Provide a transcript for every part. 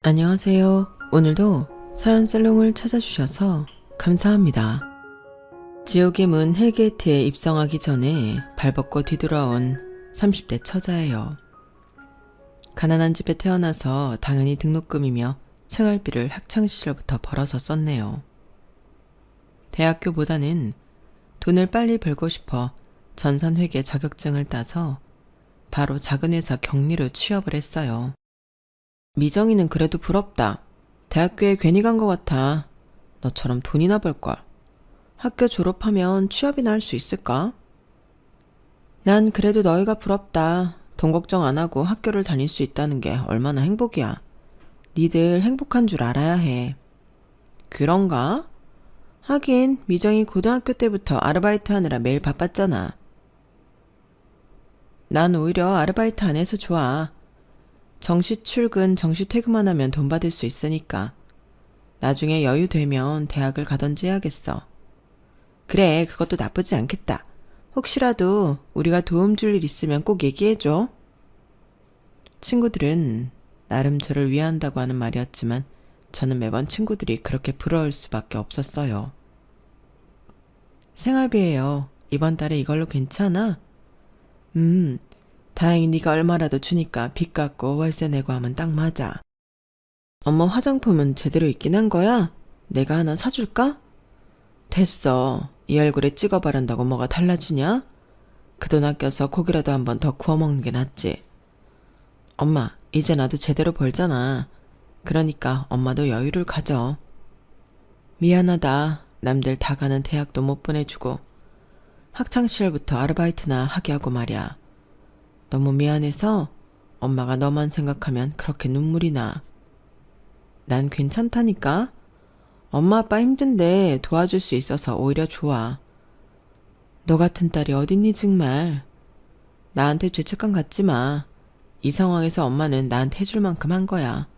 안녕하세요. 오늘도 사연살롱을 찾아주셔서 감사합니다. 지옥의 문 헬게이트에 입성하기 전에 발벗고 뒤돌아온 30대 처자예요. 가난한 집에 태어나서 당연히 등록금이며 생활비를 학창시절부터 벌어서 썼네요. 대학교보다는 돈을 빨리 벌고 싶어 전산회계 자격증을 따서 바로 작은 회사 격리로 취업을 했어요. 미정이는 그래도 부럽다. 대학교에 괜히 간 것 같아. 너처럼 돈이나 벌걸. 학교 졸업하면 취업이나 할 수 있을까? 난 그래도 너희가 부럽다. 돈 걱정 안 하고 학교를 다닐 수 있다는 게 얼마나 행복이야. 니들 행복한 줄 알아야 해. 그런가? 하긴 미정이 고등학교 때부터 아르바이트 하느라 매일 바빴잖아. 난 오히려 아르바이트 안 해서 좋아. 정시 출근, 정시 퇴근만 하면 돈 받을 수 있으니까. 나중에 여유 되면 대학을 가던지 해야겠어. 그래, 그것도 나쁘지 않겠다. 혹시라도 우리가 도움 줄 일 있으면 꼭 얘기해줘. 친구들은 나름 저를 위한다고 하는 말이었지만 저는 매번 친구들이 그렇게 부러울 수밖에 없었어요. 생활비예요. 이번 달에 이걸로 괜찮아? 다행히 네가 얼마라도 주니까 빚 갚고 월세 내고 하면 딱 맞아. 엄마 화장품은 제대로 있긴 한 거야? 내가 하나 사줄까? 됐어. 이 얼굴에 찍어 바른다고 뭐가 달라지냐? 그 돈 아껴서 고기라도 한 번 더 구워 먹는 게 낫지. 엄마, 이제 나도 제대로 벌잖아. 그러니까 엄마도 여유를 가져. 미안하다. 남들 다 가는 대학도 못 보내주고 학창시절부터 아르바이트나 하게 하고 말이야. 너무 미안해서 엄마가 너만 생각하면 그렇게 눈물이 나. 난 괜찮다니까? 엄마 아빠 힘든데 도와줄 수 있어서 오히려 좋아. 너 같은 딸이 어딨니 정말. 나한테 죄책감 갖지 마. 이 상황에서 엄마는 나한테 해줄 만큼 한 거야.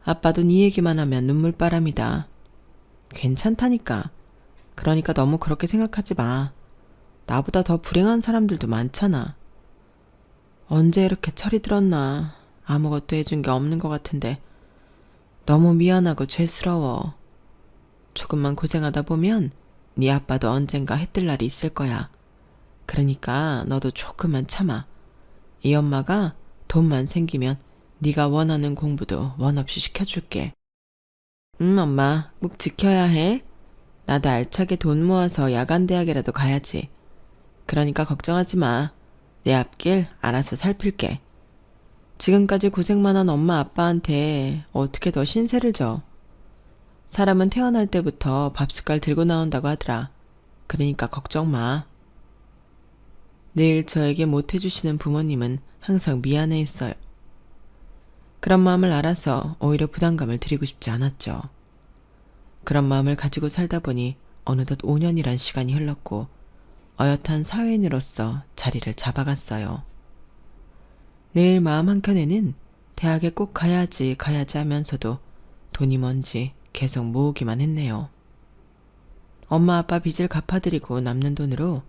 아빠도 네 얘기만 하면 눈물바람이다. 괜찮다니까. 그러니까 너무 그렇게 생각하지 마. 나보다 더 불행한 사람들도 많잖아. 언제 이렇게 철이 들었나. 아무것도 해준 게 없는 것 같은데 너무 미안하고 죄스러워. 조금만 고생하다 보면 네 아빠도 언젠가 해뜰 날이 있을 거야. 그러니까 너도 조금만 참아. 이 엄마가 돈만 생기면 네가 원하는 공부도 원 없이 시켜줄게. 엄마 꼭 지켜야 해. 나도 알차게 돈 모아서 야간 대학이라도 가야지. 그러니까 걱정하지 마. 내 앞길 알아서 살필게. 지금까지 고생만 한 엄마 아빠한테 어떻게 더 신세를 져. 사람은 태어날 때부터 밥숟갈 들고 나온다고 하더라. 그러니까 걱정 마. 늘 저에게 못해주시는 부모님은 항상 미안해했어요. 그런 마음을 알아서 오히려 부담감을 드리고 싶지 않았죠. 그런 마음을 가지고 살다 보니 어느덧 5년이란 시간이 흘렀고 어엿한 사회인으로서 자리를 잡아갔어요. 늘 마음 한켠에는 대학에 꼭 가야지 하면서도 돈이 뭔지 계속 모으기만 했네요. 엄마 아빠 빚을 갚아드리고 남는 돈으로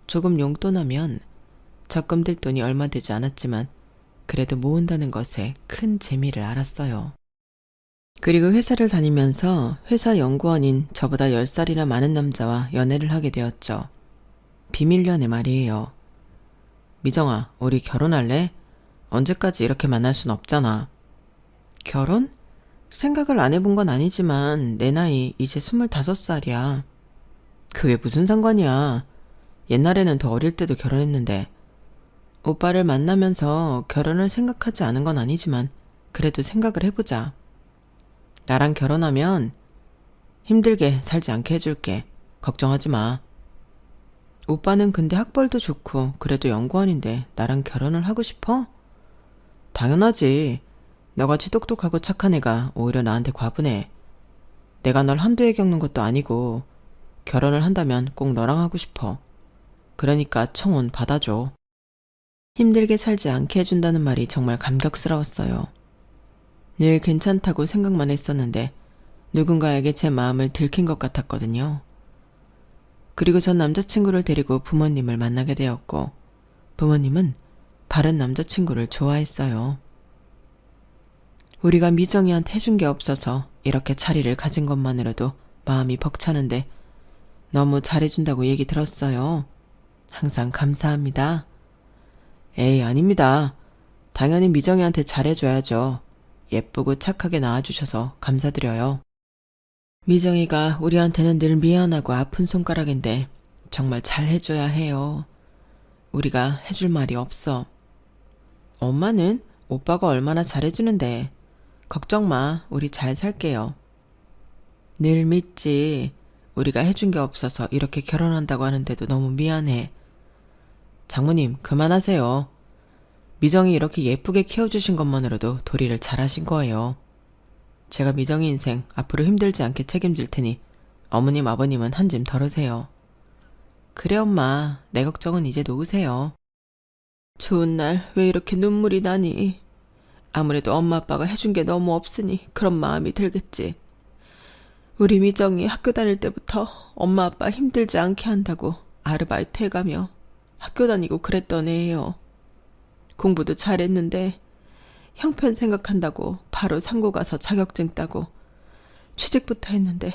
조금 용돈하면 적금 들 돈이 얼마 되지 않았지만 그래도 모은다는 것에 큰 재미를 알았어요. 그리고 회사를 다니면서 회사 연구원인 저보다 10살이나 많은 남자와 연애를 하게 되었죠. 비밀 연애 말이에요. 미정아, 우리 결혼할래? 언제까지 이렇게 만날 순 없잖아. 결혼? 생각을 안 해본 건 아니지만 내 나이 이제 25살이야. 그게 무슨 상관이야. 옛날에는 더 어릴 때도 결혼했는데. 오빠를 만나면서 결혼을 생각하지 않은 건 아니지만 그래도 생각을 해보자. 나랑 결혼하면 힘들게 살지 않게 해줄게. 걱정하지 마. 오빠는 근데 학벌도 좋고 그래도 연구원인데 나랑 결혼을 하고 싶어? 당연하지. 너같이 똑똑하고 착한 애가 오히려 나한테 과분해. 내가 널 한두에 겪는 것도 아니고 결혼을 한다면 꼭 너랑 하고 싶어. 그러니까 청혼 받아줘. 힘들게 살지 않게 해준다는 말이 정말 감격스러웠어요. 늘 괜찮다고 생각만 했었는데 누군가에게 제 마음을 들킨 것 같았거든요. 그리고 전 남자친구를 데리고 부모님을 만나게 되었고 부모님은 바른 남자친구를 좋아했어요. 우리가 미정이한테 해준 게 없어서 이렇게 자리를 가진 것만으로도 마음이 벅차는데 너무 잘해준다고 얘기 들었어요. 항상 감사합니다. 에이, 아닙니다. 당연히 미정이한테 잘해줘야죠. 예쁘고 착하게 낳아주셔서 감사드려요. 미정이가 우리한테는 늘 미안하고 아픈 손가락인데 정말 잘해줘야 해요. 우리가 해줄 말이 없어. 엄마는 오빠가 얼마나 잘해주는데 걱정 마, 우리 잘 살게요. 늘 믿지. 우리가 해준 게 없어서 이렇게 결혼한다고 하는데도 너무 미안해. 장모님, 그만하세요. 미정이 이렇게 예쁘게 키워주신 것만으로도 도리를 잘하신 거예요. 제가 미정이 인생 앞으로 힘들지 않게 책임질 테니 어머님, 아버님은 한 짐 덜으세요. 그래 엄마, 내 걱정은 이제 놓으세요. 좋은 날 왜 이렇게 눈물이 나니? 아무래도 엄마 아빠가 해준 게 너무 없으니 그런 마음이 들겠지. 우리 미정이 학교 다닐 때부터 엄마 아빠 힘들지 않게 한다고 아르바이트 해가며 학교 다니고 그랬던 애예요. 공부도 잘했는데 형편 생각한다고 바로 상고 가서 자격증 따고 취직부터 했는데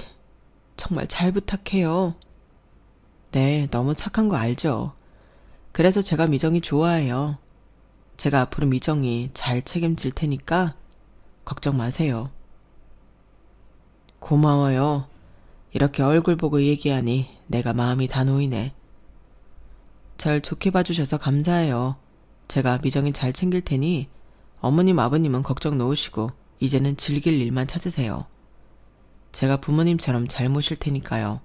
정말 잘 부탁해요. 네, 너무 착한 거 알죠. 그래서 제가 미정이 좋아해요. 제가 앞으로 미정이 잘 책임질 테니까 걱정 마세요. 고마워요. 이렇게 얼굴 보고 얘기하니 내가 마음이 다 놓이네. 절 좋게 봐주셔서 감사해요. 제가 미정이 잘 챙길 테니 어머님, 아버님은 걱정 놓으시고 이제는 즐길 일만 찾으세요. 제가 부모님처럼 잘 모실 테니까요.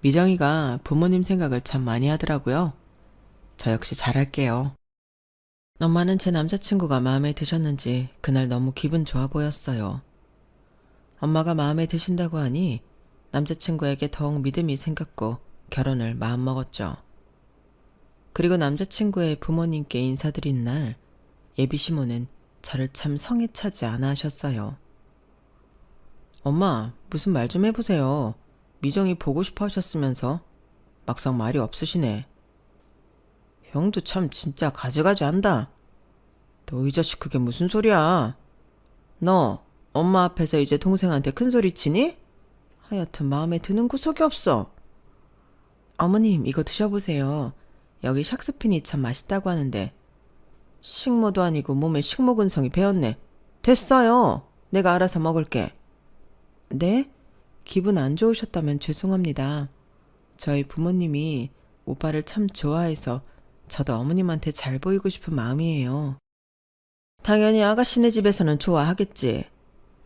미정이가 부모님 생각을 참 많이 하더라고요. 저 역시 잘할게요. 엄마는 제 남자친구가 마음에 드셨는지 그날 너무 기분 좋아 보였어요. 엄마가 마음에 드신다고 하니 남자친구에게 더욱 믿음이 생겼고 결혼을 마음먹었죠. 그리고 남자친구의 부모님께 인사드린 날 예비 시모는 저를 참 성에 차지 않아 하셨어요. 엄마, 무슨 말 좀 해보세요. 미정이 보고 싶어 하셨으면서 막상 말이 없으시네. 형도 참 진짜 가지가지 한다. 너 이 자식 그게 무슨 소리야. 너 엄마 앞에서 이제 동생한테 큰 소리 치니? 하여튼 마음에 드는 구석이 없어. 어머님, 이거 드셔보세요. 여기 샥스핀이 참 맛있다고 하는데. 식모도 아니고 몸에 식모 근성이 배었네. 됐어요. 내가 알아서 먹을게. 네? 기분 안 좋으셨다면 죄송합니다. 저희 부모님이 오빠를 참 좋아해서 저도 어머님한테 잘 보이고 싶은 마음이에요. 당연히 아가씨네 집에서는 좋아하겠지.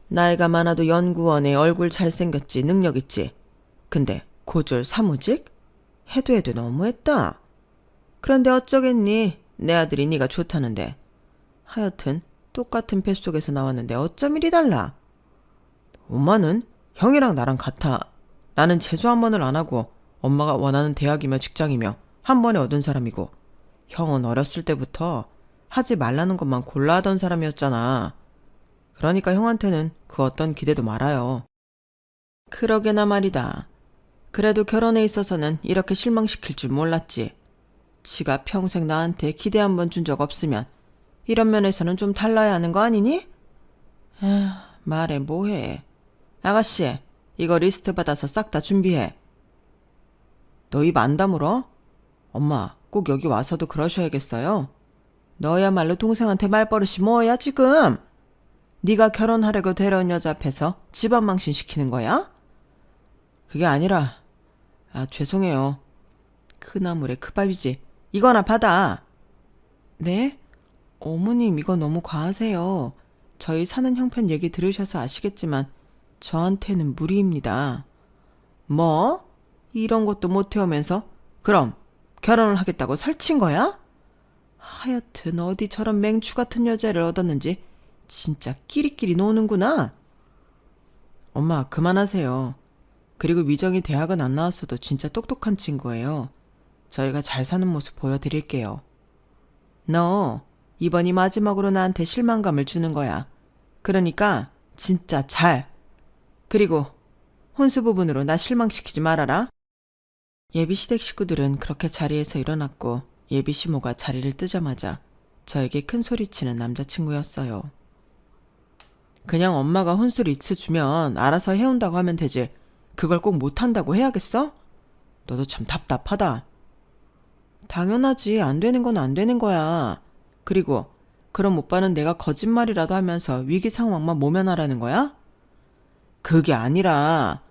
나이가 많아도 연구원에 얼굴 잘생겼지, 능력 있지. 근데 고졸 사무직? 해도 너무했다. 그런데 어쩌겠니? 내 아들이 네가 좋다는데. 하여튼 똑같은 뱃속에서 나왔는데 어쩜 이리 달라. 엄마는 형이랑 나랑 같아. 나는 재수 한 번을 안 하고 엄마가 원하는 대학이며 직장이며 한 번에 얻은 사람이고 형은 어렸을 때부터 하지 말라는 것만 골라 하던 사람이었잖아. 그러니까 형한테는 그 어떤 기대도 말아요. 그러게나 말이다. 그래도 결혼에 있어서는 이렇게 실망시킬 줄 몰랐지. 지가 평생 나한테 기대 한 번 준 적 없으면 이런 면에서는 좀 달라야 하는 거 아니니? 에휴, 말해 뭐해. 아가씨, 이거 리스트 받아서 싹 다 준비해. 너 입 안 다물어? 엄마, 꼭 여기 와서도 그러셔야겠어요? 너야말로 동생한테 말버릇이 뭐야 지금? 네가 결혼하려고 데려온 여자 앞에서 집안 망신 시키는 거야? 그게 아니라, 죄송해요. 크나물에 크밥이지. 이거나 받아. 네? 어머님, 이거 너무 과하세요. 저희 사는 형편 얘기 들으셔서 아시겠지만 저한테는 무리입니다. 뭐? 이런 것도 못 해오면서 그럼 결혼을 하겠다고 설친 거야? 하여튼 어디 저런 맹추 같은 여자를 얻었는지 진짜 끼리끼리 노는구나. 엄마, 그만하세요. 그리고 미정이 대학은 안 나왔어도 진짜 똑똑한 친구예요. 저희가 잘 사는 모습 보여드릴게요. 너 이번이 마지막으로 나한테 실망감을 주는 거야. 그러니까 진짜 잘. 그리고 혼수 부분으로 나 실망시키지 말아라. 예비 시댁 식구들은 그렇게 자리에서 일어났고 예비 시모가 자리를 뜨자마자 저에게 큰 소리치는 남자친구였어요. 그냥 엄마가 혼술 이츠 주면 알아서 해온다고 하면 되지. 그걸 꼭 못한다고 해야겠어? 너도 참 답답하다. 당연하지. 안 되는 건 안 되는 거야. 그리고 그럼 오빠는 내가 거짓말이라도 하면서 위기 상황만 모면하라는 거야? 그게 아니라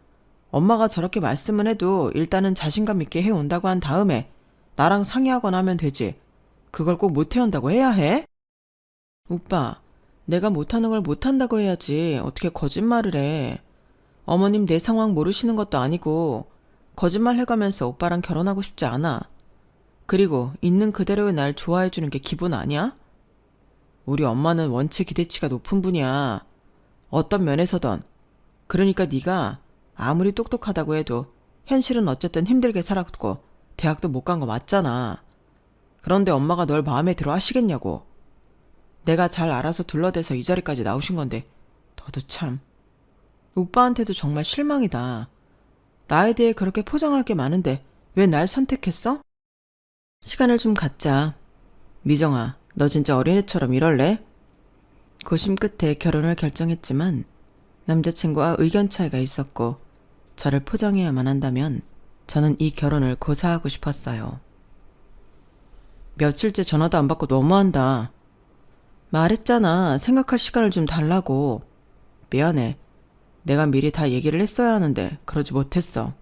엄마가 저렇게 말씀을 해도 일단은 자신감 있게 해온다고 한 다음에 나랑 상의하거나 하면 되지. 그걸 꼭 못해온다고 해야 해? 오빠, 내가 못하는 걸 못한다고 해야지 어떻게 거짓말을 해. 어머님 내 상황 모르시는 것도 아니고 거짓말 해가면서 오빠랑 결혼하고 싶지 않아. 그리고 있는 그대로의 날 좋아해주는 게 기본 아니야? 우리 엄마는 원체 기대치가 높은 분이야. 어떤 면에서든. 그러니까 네가 아무리 똑똑하다고 해도 현실은 어쨌든 힘들게 살았고 대학도 못 간 거 맞잖아. 그런데 엄마가 널 마음에 들어 하시겠냐고. 내가 잘 알아서 둘러대서 이 자리까지 나오신 건데 너도 참. 오빠한테도 정말 실망이다. 나에 대해 그렇게 포장할 게 많은데 왜 날 선택했어? 시간을 좀 갖자. 미정아, 너 진짜 어린애처럼 이럴래? 고심 끝에 결혼을 결정했지만 남자친구와 의견 차이가 있었고 저를 포장해야만 한다면 저는 이 결혼을 고사하고 싶었어요. 며칠째 전화도 안 받고 너무한다. 말했잖아. 생각할 시간을 좀 달라고. 미안해. 내가 미리 다 얘기를 했어야 하는데 그러지 못했어.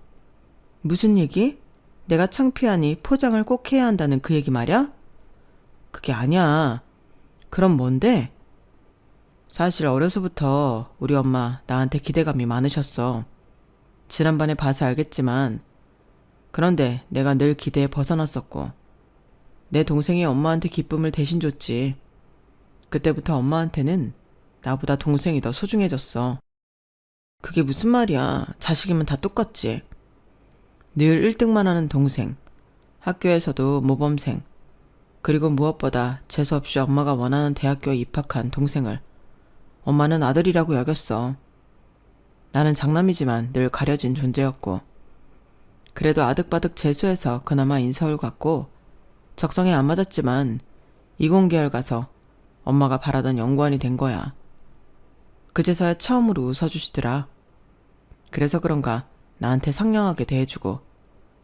무슨 얘기? 내가 창피하니 포장을 꼭 해야 한다는 그 얘기 말이야? 그게 아니야. 그럼 뭔데? 사실 어려서부터 우리 엄마 나한테 기대감이 많으셨어. 지난번에 봐서 알겠지만 그런데 내가 늘 기대에 벗어났었고 내 동생이 엄마한테 기쁨을 대신 줬지. 그때부터 엄마한테는 나보다 동생이 더 소중해졌어. 그게 무슨 말이야. 자식이면 다 똑같지. 늘 1등만 하는 동생, 학교에서도 모범생, 그리고 무엇보다 재수없이 엄마가 원하는 대학교에 입학한 동생을 엄마는 아들이라고 여겼어. 나는 장남이지만 늘 가려진 존재였고 그래도 아득바득 재수해서 그나마 인서울 갔고 적성에 안 맞았지만 이공계열 가서 엄마가 바라던 연구원이 된 거야. 그제서야 처음으로 웃어주시더라. 그래서 그런가 나한테 상냥하게 대해주고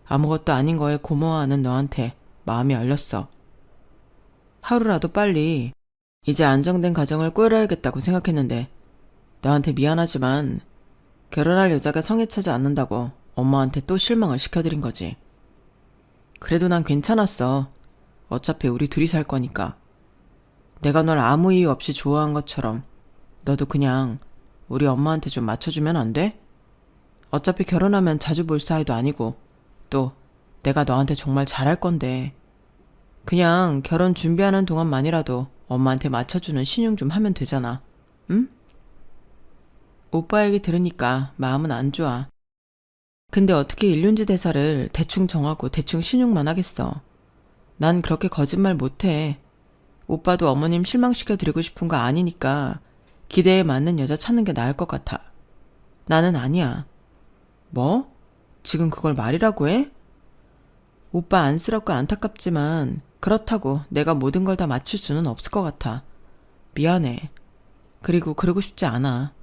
아무것도 아닌 거에 고마워하는 너한테 마음이 열렸어. 하루라도 빨리 이제 안정된 가정을 꾸려야겠다고 생각했는데 너한테 미안하지만 결혼할 여자가 성에 차지 않는다고 엄마한테 또 실망을 시켜드린 거지. 그래도 난 괜찮았어. 어차피 우리 둘이 살 거니까. 내가 널 아무 이유 없이 좋아한 것처럼 너도 그냥 우리 엄마한테 좀 맞춰주면 안 돼? 어차피 결혼하면 자주 볼 사이도 아니고 또 내가 너한테 정말 잘할 건데 그냥 결혼 준비하는 동안만이라도 엄마한테 맞춰주는 신용 좀 하면 되잖아. 응? 오빠 얘기 들으니까 마음은 안 좋아. 근데 어떻게 일륜지 대사를 대충 정하고 대충 신용만 하겠어. 난 그렇게 거짓말 못해. 오빠도 어머님 실망시켜드리고 싶은 거 아니니까 기대에 맞는 여자 찾는 게 나을 것 같아. 나는 아니야. 뭐? 지금 그걸 말이라고 해? 오빠 안쓰럽고 안타깝지만 그렇다고 내가 모든 걸 다 맞출 수는 없을 것 같아. 미안해. 그리고 그러고 싶지 않아.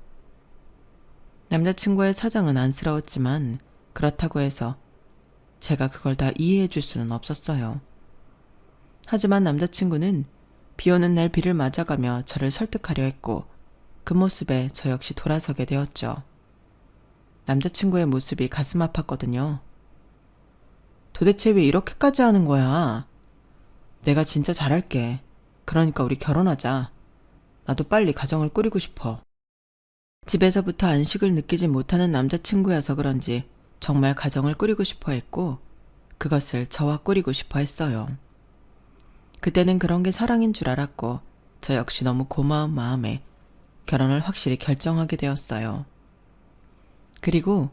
남자친구의 사정은 안쓰러웠지만 그렇다고 해서 제가 그걸 다 이해해 줄 수는 없었어요. 하지만 남자친구는 비 오는 날 비를 맞아가며 저를 설득하려 했고 그 모습에 저 역시 돌아서게 되었죠. 남자친구의 모습이 가슴 아팠거든요. 도대체 왜 이렇게까지 하는 거야? 내가 진짜 잘할게. 그러니까 우리 결혼하자. 나도 빨리 가정을 꾸리고 싶어. 집에서부터 안식을 느끼지 못하는 남자친구여서 그런지 정말 가정을 꾸리고 싶어 했고 그것을 저와 꾸리고 싶어 했어요. 그때는 그런 게 사랑인 줄 알았고 저 역시 너무 고마운 마음에 결혼을 확실히 결정하게 되었어요. 그리고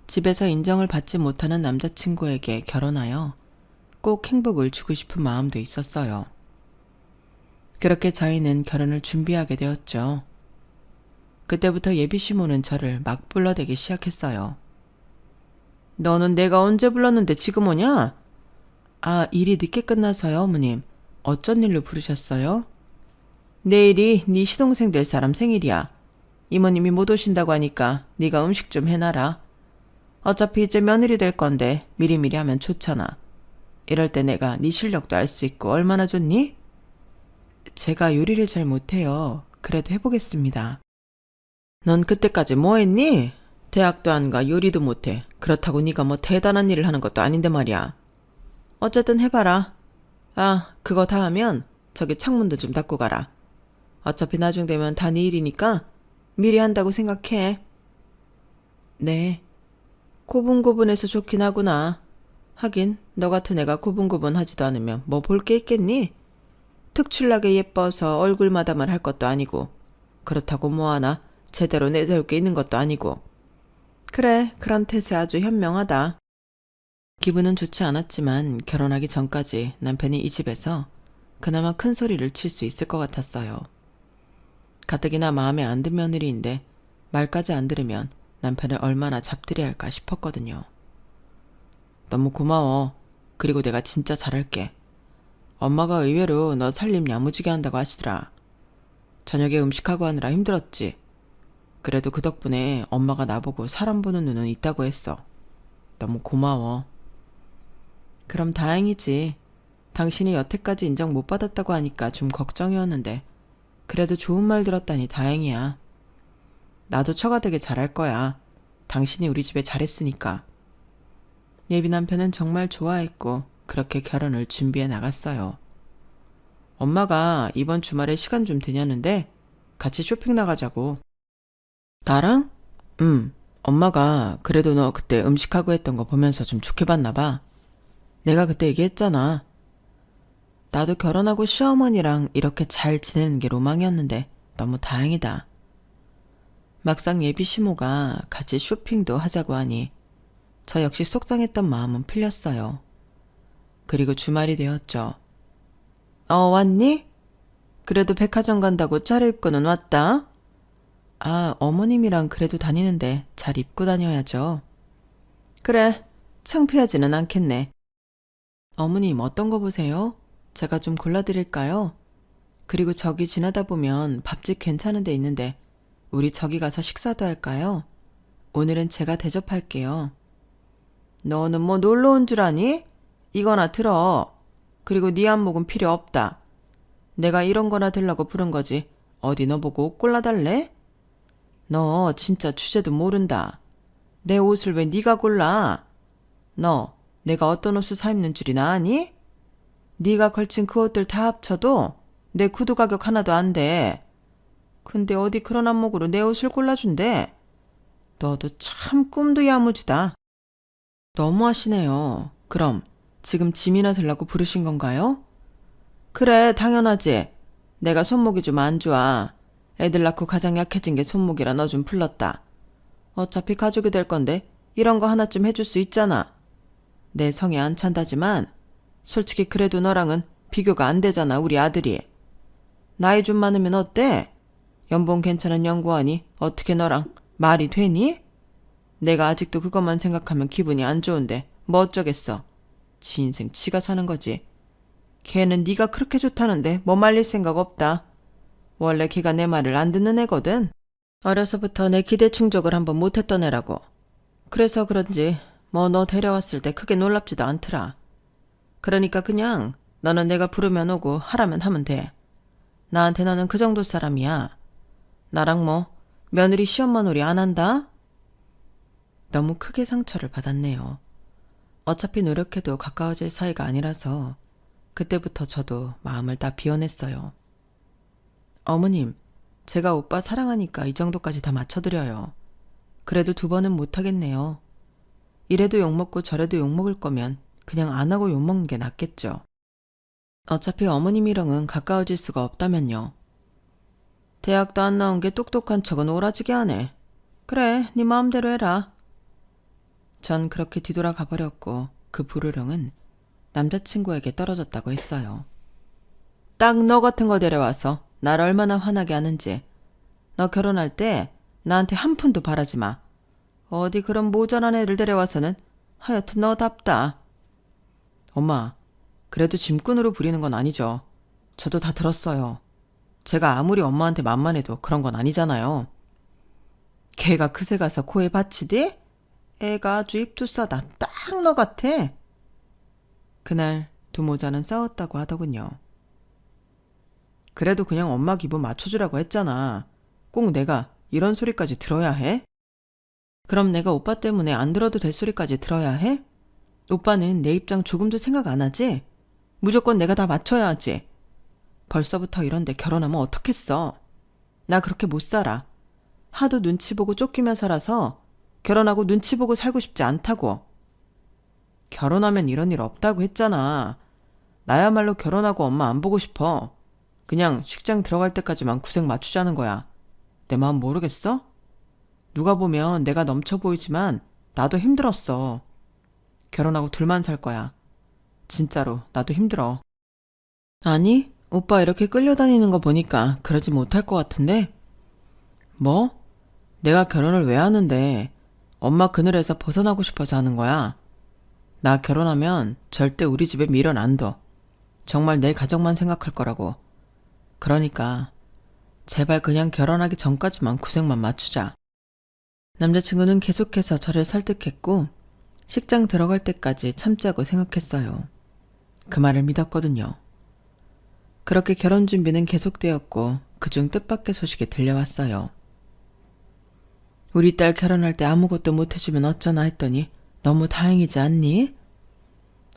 집에서 인정을 받지 못하는 남자친구에게 결혼하여 꼭 행복을 주고 싶은 마음도 있었어요. 그렇게 저희는 결혼을 준비하게 되었죠. 그때부터 예비시모는 저를 막 불러대기 시작했어요. 너는 내가 언제 불렀는데 지금 오냐? 아, 일이 늦게 끝나서요, 어머님. 어쩐 일로 부르셨어요? 내일이 네 시동생 될 사람 생일이야. 이모님이 못 오신다고 하니까 네가 음식 좀 해놔라. 어차피 이제 며느리 될 건데 미리미리 하면 좋잖아. 이럴 때 내가 네 실력도 알 수 있고 얼마나 좋니? 제가 요리를 잘 못해요. 그래도 해보겠습니다. 넌 그때까지 뭐 했니? 대학도 안 가, 요리도 못해. 그렇다고 네가 뭐 대단한 일을 하는 것도 아닌데 말이야. 어쨌든 해봐라. 아, 그거 다 하면 저기 창문도 좀 닫고 가라. 어차피 나중 되면 다 네 일이니까 미리 한다고 생각해. 네. 고분고분해서 좋긴 하구나. 하긴 너 같은 애가 고분고분하지도 않으면 뭐 볼 게 있겠니? 특출나게 예뻐서 얼굴 마담을 할 것도 아니고 그렇다고 뭐하나 제대로 내세울 게 있는 것도 아니고. 그래, 그런 태세 아주 현명하다. 기분은 좋지 않았지만 결혼하기 전까지 남편이 이 집에서 그나마 큰 소리를 칠 수 있을 것 같았어요. 가뜩이나 마음에 안 든 며느리인데 말까지 안 들으면 남편을 얼마나 잡들이 할까 싶었거든요. 너무 고마워. 그리고 내가 진짜 잘할게. 엄마가 의외로 너 살림 야무지게 한다고 하시더라. 저녁에 음식하고 하느라 힘들었지. 그래도 그 덕분에 엄마가 나보고 사람 보는 눈은 있다고 했어. 너무 고마워. 그럼 다행이지. 당신이 여태까지 인정 못 받았다고 하니까 좀 걱정이었는데 그래도 좋은 말 들었다니 다행이야. 나도 처가 되게 잘할 거야. 당신이 우리 집에 잘했으니까. 예비 남편은 정말 좋아했고 그렇게 결혼을 준비해 나갔어요. 엄마가 이번 주말에 시간 좀 되냐는데 같이 쇼핑 나가자고. 나랑? 엄마가 그래도 너 그때 음식하고 했던 거 보면서 좀 좋게 봤나 봐. 내가 그때 얘기했잖아. 나도 결혼하고 시어머니랑 이렇게 잘 지내는 게 로망이었는데 너무 다행이다. 막상 예비 시모가 같이 쇼핑도 하자고 하니 저 역시 속상했던 마음은 풀렸어요. 그리고 주말이 되었죠. 왔니? 그래도 백화점 간다고 차려입고는 왔다. 아, 어머님이랑 그래도 다니는데 잘 입고 다녀야죠. 그래, 창피하지는 않겠네. 어머님 어떤 거 보세요? 제가 좀 골라드릴까요? 그리고 저기 지나다 보면 밥집 괜찮은 데 있는데 우리 저기 가서 식사도 할까요? 오늘은 제가 대접할게요. 너는 뭐 놀러 온 줄 아니? 이거나 들어. 그리고 네 안목은 필요 없다. 내가 이런 거나 들라고 부른 거지. 어디 너 보고 옷 골라달래? 너 진짜 주제도 모른다. 내 옷을 왜 네가 골라? 너 내가 어떤 옷을 사 입는 줄이나 아니? 네가 걸친 그 옷들 다 합쳐도 내 구두 가격 하나도 안 돼. 근데 어디 그런 안목으로 내 옷을 골라준대? 너도 참 꿈도 야무지다. 너무하시네요. 그럼 지금 짐이나 들라고 부르신 건가요? 그래, 당연하지. 내가 손목이 좀 안 좋아. 애들 낳고 가장 약해진 게 손목이라 너 좀 풀렀다. 어차피 가족이 될 건데 이런 거 하나쯤 해줄 수 있잖아. 내 성에 안 찬다지만 솔직히 그래도 너랑은 비교가 안 되잖아, 우리 아들이. 나이 좀 많으면 어때? 연봉 괜찮은 연구원이 어떻게 너랑 말이 되니? 내가 아직도 그것만 생각하면 기분이 안 좋은데 뭐 어쩌겠어. 지 인생 지가 사는 거지. 걔는 네가 그렇게 좋다는데 뭐 말릴 생각 없다. 원래 걔가 내 말을 안 듣는 애거든. 어려서부터 내 기대 충족을 한번 못했던 애라고. 그래서 그런지 뭐 너 데려왔을 때 크게 놀랍지도 않더라. 그러니까 그냥 너는 내가 부르면 오고 하라면 하면 돼. 나한테 너는 그 정도 사람이야. 나랑 뭐 며느리 시엄마 놀이 안 한다? 너무 크게 상처를 받았네요. 어차피 노력해도 가까워질 사이가 아니라서 그때부터 저도 마음을 다 비워냈어요. 어머님, 제가 오빠 사랑하니까 이 정도까지 다 맞춰드려요. 그래도 2번은 못하겠네요. 이래도 욕먹고 저래도 욕먹을 거면 그냥 안 하고 욕먹는 게 낫겠죠. 어차피 어머님이랑은 가까워질 수가 없다면요. 대학도 안 나온 게 똑똑한 척은 오라지게 하네. 그래, 네 마음대로 해라. 전 그렇게 뒤돌아 가버렸고 그 불호령은 남자친구에게 떨어졌다고 했어요. 딱 너 같은 거 데려와서 날 얼마나 화나게 하는지. 너 결혼할 때 나한테 한 푼도 바라지 마. 어디 그런 모자란 애를 데려와서는 하여튼 너답다. 엄마, 그래도 짐꾼으로 부리는 건 아니죠. 저도 다 들었어요. 제가 아무리 엄마한테 만만해도 그런 건 아니잖아요. 걔가 그새 가서 코에 받치디? 애가 아주 입투싸다. 딱 너 같아. 그날 두 모자는 싸웠다고 하더군요. 그래도 그냥 엄마 기분 맞춰주라고 했잖아. 꼭 내가 이런 소리까지 들어야 해? 그럼 내가 오빠 때문에 안 들어도 될 소리까지 들어야 해? 오빠는 내 입장 조금도 생각 안 하지? 무조건 내가 다 맞춰야 하지. 벌써부터 이런데 결혼하면 어떻겠어? 나 그렇게 못 살아. 하도 눈치 보고 쫓기며 살아서 결혼하고 눈치 보고 살고 싶지 않다고. 결혼하면 이런 일 없다고 했잖아. 나야말로 결혼하고 엄마 안 보고 싶어. 그냥 식장 들어갈 때까지만 구색 맞추자는 거야. 내 마음 모르겠어? 누가 보면 내가 넘쳐 보이지만 나도 힘들었어. 결혼하고 둘만 살 거야. 진짜로 나도 힘들어. 아니, 오빠 이렇게 끌려다니는 거 보니까 그러지 못할 것 같은데? 뭐? 내가 결혼을 왜 하는데 엄마 그늘에서 벗어나고 싶어서 하는 거야. 나 결혼하면 절대 우리 집에 미련 안 둬. 정말 내 가정만 생각할 거라고. 그러니까 제발 그냥 결혼하기 전까지만 구색만 맞추자. 남자친구는 계속해서 저를 설득했고 식장 들어갈 때까지 참자고 생각했어요. 그 말을 믿었거든요. 그렇게 결혼 준비는 계속되었고 그중 뜻밖의 소식이 들려왔어요. 우리 딸 결혼할 때 아무것도 못해주면 어쩌나 했더니 너무 다행이지 않니?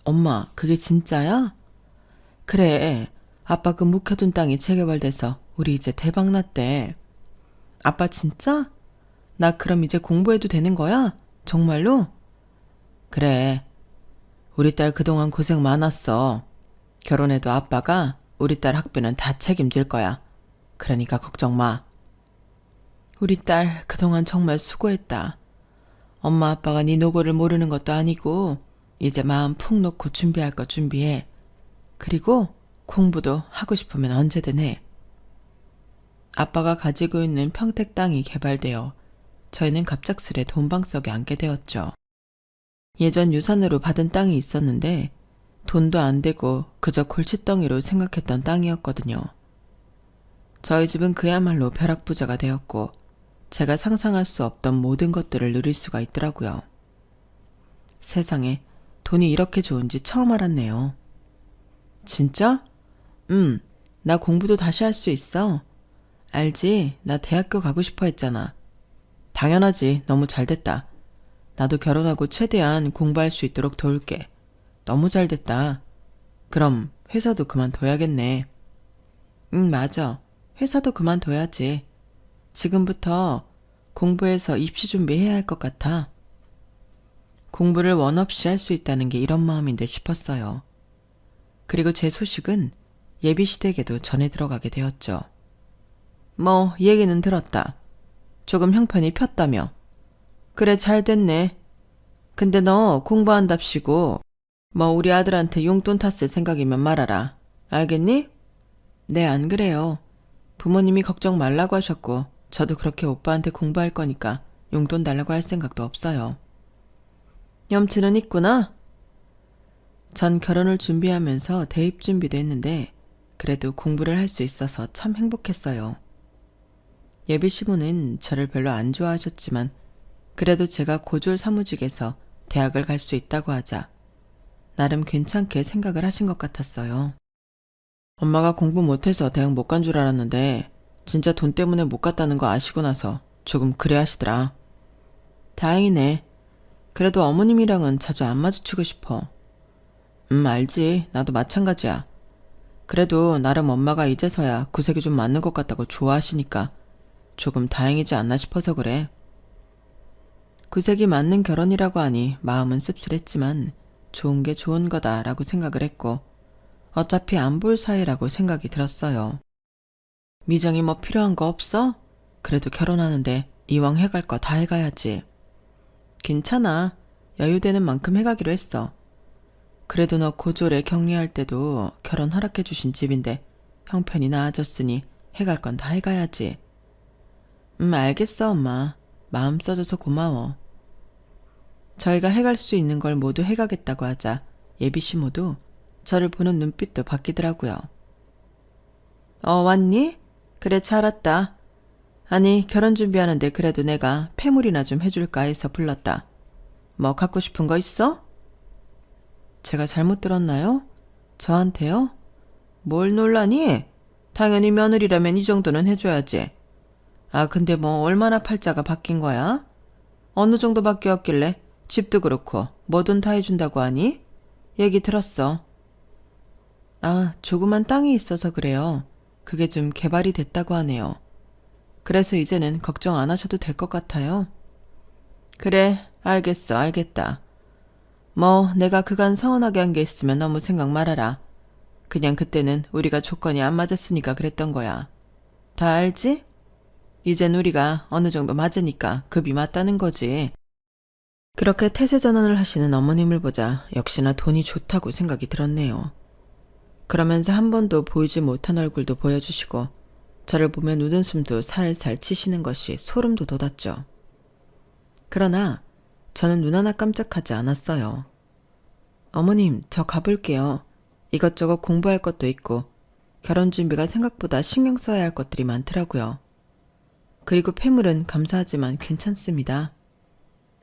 엄마, 그게 진짜야? 그래, 아빠 그 묵혀둔 땅이 재개발돼서 우리 이제 대박 났대. 아빠 진짜? 나 그럼 이제 공부해도 되는 거야? 정말로? 그래, 우리 딸 그동안 고생 많았어. 결혼해도 아빠가 우리 딸 학비는 다 책임질 거야. 그러니까 걱정 마. 우리 딸 그동안 정말 수고했다. 엄마 아빠가 네 노고를 모르는 것도 아니고 이제 마음 푹 놓고 준비할 거 준비해. 그리고 공부도 하고 싶으면 언제든 해. 아빠가 가지고 있는 평택 땅이 개발되어 저희는 갑작스레 돈방석에 앉게 되었죠. 예전 유산으로 받은 땅이 있었는데 돈도 안 되고 그저 골칫덩이로 생각했던 땅이었거든요. 저희 집은 그야말로 벼락부자가 되었고 제가 상상할 수 없던 모든 것들을 누릴 수가 있더라고요. 세상에 돈이 이렇게 좋은지 처음 알았네요. 진짜? 나 공부도 다시 할 수 있어. 알지? 나 대학교 가고 싶어 했잖아. 당연하지. 너무 잘됐다. 나도 결혼하고 최대한 공부할 수 있도록 도울게. 너무 잘됐다. 그럼 회사도 그만둬야겠네. 맞아. 회사도 그만둬야지. 지금부터 공부해서 입시 준비해야 할 것 같아. 공부를 원 없이 할 수 있다는 게 이런 마음인데 싶었어요. 그리고 제 소식은 예비시댁에도 전해 들어가게 되었죠. 뭐 얘기는 들었다. 조금 형편이 폈다며. 그래 잘 됐네. 근데 너 공부한답시고 뭐 우리 아들한테 용돈 탔을 생각이면 말아라. 알겠니? 네, 안 그래요. 부모님이 걱정 말라고 하셨고 저도 그렇게 오빠한테 공부할 거니까 용돈 달라고 할 생각도 없어요. 염치는 있구나. 전 결혼을 준비하면서 대입 준비도 했는데 그래도 공부를 할 수 있어서 참 행복했어요. 예비 시부는 저를 별로 안 좋아하셨지만 그래도 제가 고졸 사무직에서 대학을 갈 수 있다고 하자 나름 괜찮게 생각을 하신 것 같았어요. 엄마가 공부 못해서 대학 못 간 줄 알았는데 진짜 돈 때문에 못 갔다는 거 아시고 나서 조금 그래 하시더라. 다행이네. 그래도 어머님이랑은 자주 안 마주치고 싶어. 알지. 나도 마찬가지야. 그래도 나름 엄마가 이제서야 구색이 좀 맞는 것 같다고 좋아하시니까 조금 다행이지 않나 싶어서 그래. 구색이 맞는 결혼이라고 하니 마음은 씁쓸했지만 좋은 게 좋은 거다라고 생각을 했고 어차피 안 볼 사이라고 생각이 들었어요. 미정이 뭐 필요한 거 없어? 그래도 결혼하는데 이왕 해갈 거 다 해가야지. 괜찮아. 여유되는 만큼 해가기로 했어. 그래도 너 고졸에 격리할 때도 결혼 허락해 주신 집인데 형편이 나아졌으니 해갈 건 다 해가야지. 알겠어 엄마. 마음 써줘서 고마워. 저희가 해갈 수 있는 걸 모두 해가겠다고 하자 예비씨 모두 저를 보는 눈빛도 바뀌더라고요. 왔니? 그래 잘 왔다. 아니, 결혼 준비하는데 그래도 내가 패물이나 좀 해줄까 해서 불렀다. 뭐 갖고 싶은 거 있어? 제가 잘못 들었나요? 저한테요? 뭘 놀라니? 당연히 며느리라면 이 정도는 해줘야지. 아, 근데 뭐 얼마나 팔자가 바뀐 거야? 어느 정도 바뀌었길래 집도 그렇고 뭐든 다 해준다고 하니? 얘기 들었어. 아, 조그만 땅이 있어서 그래요. 그게 좀 개발이 됐다고 하네요. 그래서 이제는 걱정 안 하셔도 될 것 같아요. 그래, 알겠어, 알겠다. 뭐 내가 그간 서운하게 한 게 있으면 너무 생각 말아라. 그냥 그때는 우리가 조건이 안 맞았으니까 그랬던 거야. 다 알지? 이젠 우리가 어느 정도 맞으니까 급이 맞다는 거지. 그렇게 태세 전환을 하시는 어머님을 보자 역시나 돈이 좋다고 생각이 들었네요. 그러면서 한 번도 보이지 못한 얼굴도 보여주시고 저를 보면 웃음숨도 살살 치시는 것이 소름도 돋았죠. 그러나 저는 눈 하나 깜짝하지 않았어요. 어머님, 저 가볼게요. 이것저것 공부할 것도 있고 결혼 준비가 생각보다 신경 써야 할 것들이 많더라고요. 그리고 폐물은 감사하지만 괜찮습니다.